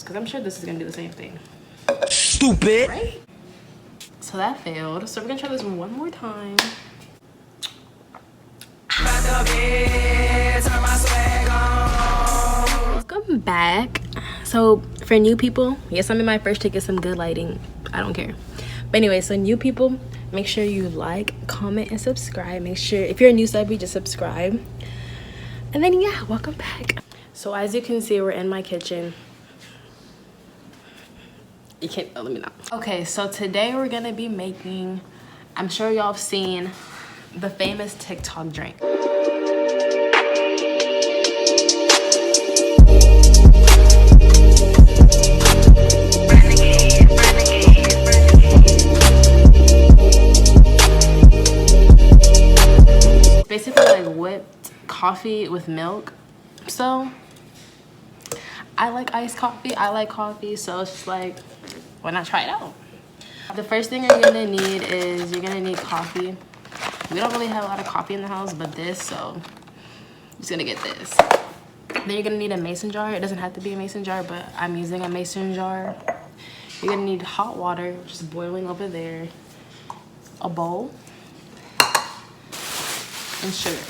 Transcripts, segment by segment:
Because I'm sure this is gonna do the same thing. Stupid. Right? So that failed. So we're gonna try this one more time. Welcome back. So for new people, yes, I'm in my first take. Get some good lighting. I don't care. But anyway, so new people, make sure you like, comment, and subscribe. Make sure if you're a new subby, just subscribe. And then yeah, welcome back. So as you can see, we're in my kitchen. You can't, oh, let me know. Okay, so today we're gonna be making, I'm sure y'all have seen the famous TikTok drink. It's basically like whipped coffee with milk. So I like iced coffee, I like coffee, so it's just like, why not try it out? The first thing you're gonna need is you're gonna need coffee. We don't really have a lot of coffee in the house, but this, so I'm just gonna get this. Then you're gonna need a mason jar. It doesn't have to be a mason jar, but I'm using a mason jar. You're gonna need hot water, which is boiling over there, a bowl, and sugar.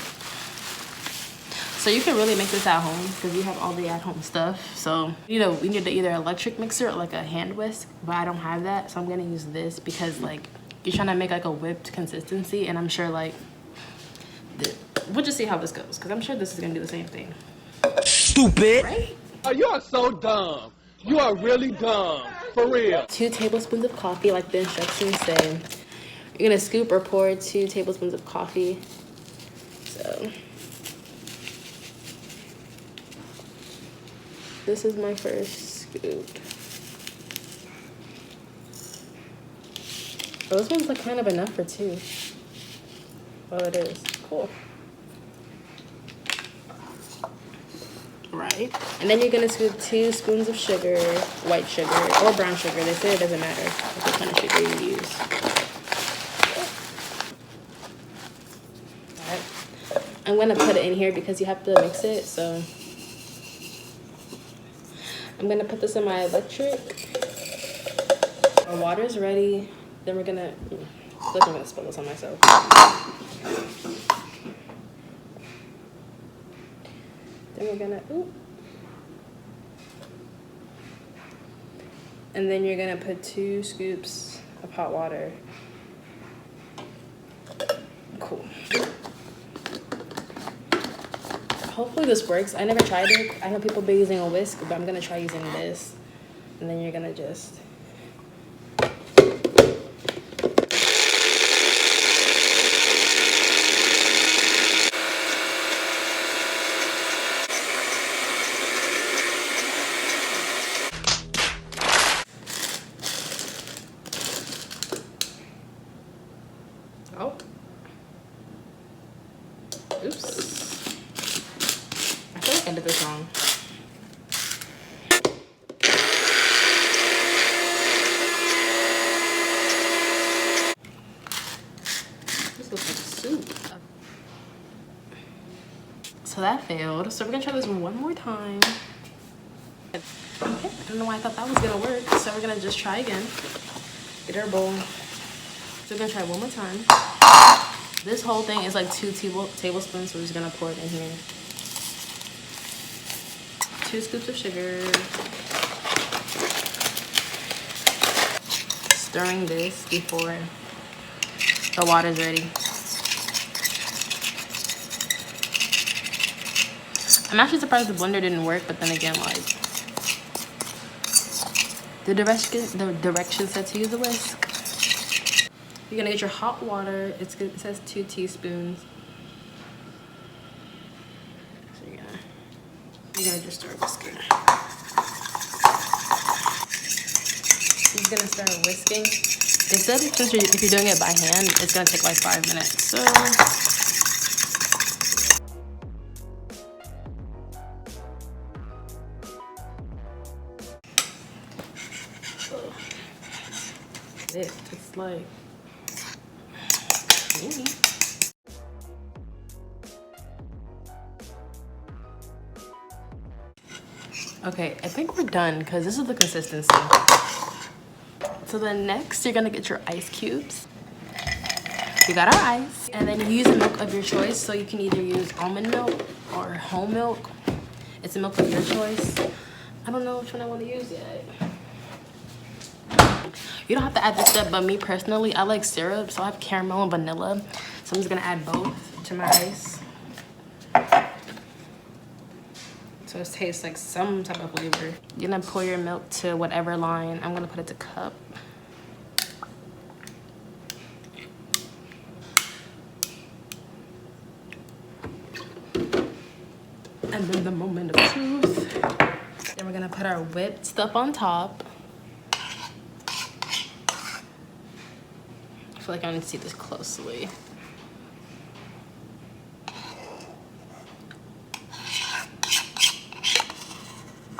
So you can really make this at home because you have all the at-home stuff. So we need either electric mixer or like a hand whisk, but I don't have that, so I'm gonna use this because like you're trying to make like a whipped consistency, and I'm sure like we'll just see how this goes because I'm sure this is gonna do the same thing. Stupid. Right? Oh, you are so dumb. You are really dumb. For real. 2 tablespoons of coffee, like the instructions say. You're gonna scoop or pour 2 tablespoons of coffee. So this is my first scoop. Oh, this one's like kind of enough for 2. Oh, it is. Cool. Right. And then you're gonna scoop 2 spoons of sugar, white sugar or brown sugar. They say it doesn't matter what kind of sugar you use. Alright. I'm gonna put it in here because you have to mix it, so I'm gonna put this in my electric. Our water's ready. Then we're gonna, look, I'm gonna spill this on myself. Then we're gonna, and then you're gonna put 2 scoops of hot water. Cool. Hopefully this works. I never tried it. I know people be using a whisk, but I'm gonna try using this. And then you're gonna just, oh, oops. I feel like I did this wrong. This looks like soup. So that failed. So we're gonna try this one more time. Okay, I don't know why I thought that was gonna work. So we're gonna just try again. Get our bowl. So we're gonna try one more time. This whole thing is like 2 tablespoons, so we're just gonna pour it in here. 2 scoops of sugar. Stirring this before the water's ready. I'm actually surprised the blender didn't work, but then again, like the direction said to use a whisk. You're gonna get your hot water. It says 2 teaspoons. So you're gonna just start whisking. You're gonna start whisking. They said if you're doing it by hand, it's gonna take like 5 minutes. So it's like creamy. Okay, I think we're done because this is the consistency. So then next, you're gonna get your ice cubes. We got our ice, and then you use the milk of your choice. So you can either use almond milk or whole milk. It's a milk of your choice. I don't know which one I want to use yet. You don't have to add this step, but me personally, I like syrup, so I have caramel and vanilla. So I'm just gonna add both to my ice. So it tastes like some type of flavor. You're gonna pour your milk to whatever line. I'm gonna put it to cup. And then the moment of truth. Then we're gonna put our whipped stuff on top. I feel like I need to see this closely.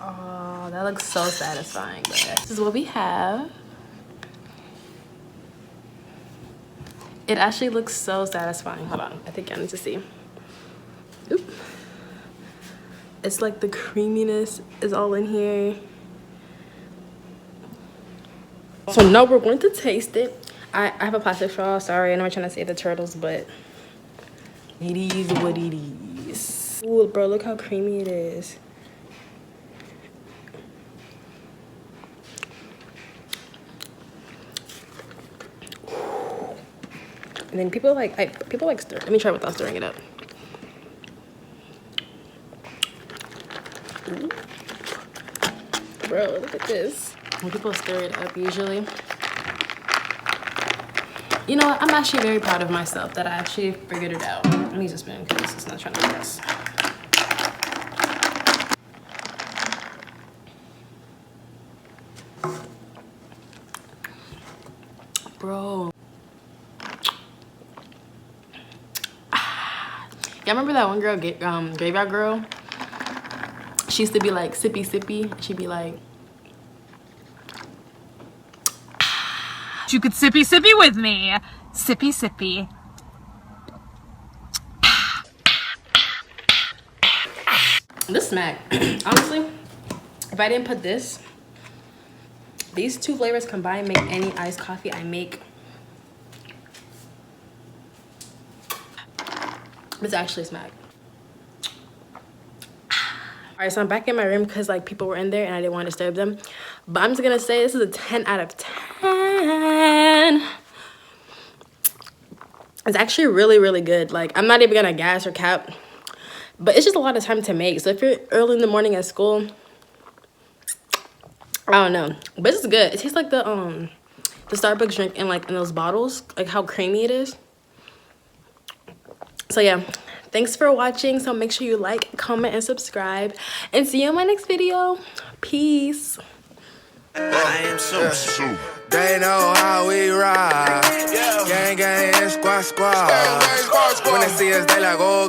Oh, that looks so satisfying, but this is what we have. It actually looks so satisfying. Hold on, I think I need to see. Oop. It's like the creaminess is all in here. So now we're going to taste it. I have a plastic straw, sorry, I know I'm trying to save the turtles, but it is what it is. Ooh, bro, look how creamy it is. And then people like stir. Let me try without stirring it up. Ooh. Bro, look at this. When people stir it up usually. You know what? I'm actually very proud of myself that I actually figured it out. I need to spoon because it's not trying to press. Bro. Y'all remember that one girl, Graveyard Girl? She used to be like, sippy, sippy. She'd be like, you could sippy sippy with me. Sippy sippy. this smack. Honestly, if I didn't put this, these two flavors combined make any iced coffee I make. It's actually smack. All right, so I'm back in my room because like people were in there and I didn't want to disturb them. But I'm just gonna say this is a 10 out of 10. It's actually really, really good. Like, I'm not even gonna gas or cap, but it's just a lot of time to make. So if you're early in the morning at school, I don't know, but it's good. It tastes like the Starbucks drink in those bottles, like how creamy it is. So yeah, thanks for watching. So make sure you like, comment, and subscribe, and see you in my next video. Peace. I am so They know how we ride. Gang, gang, and squad, squad. When they see us, they like, oh.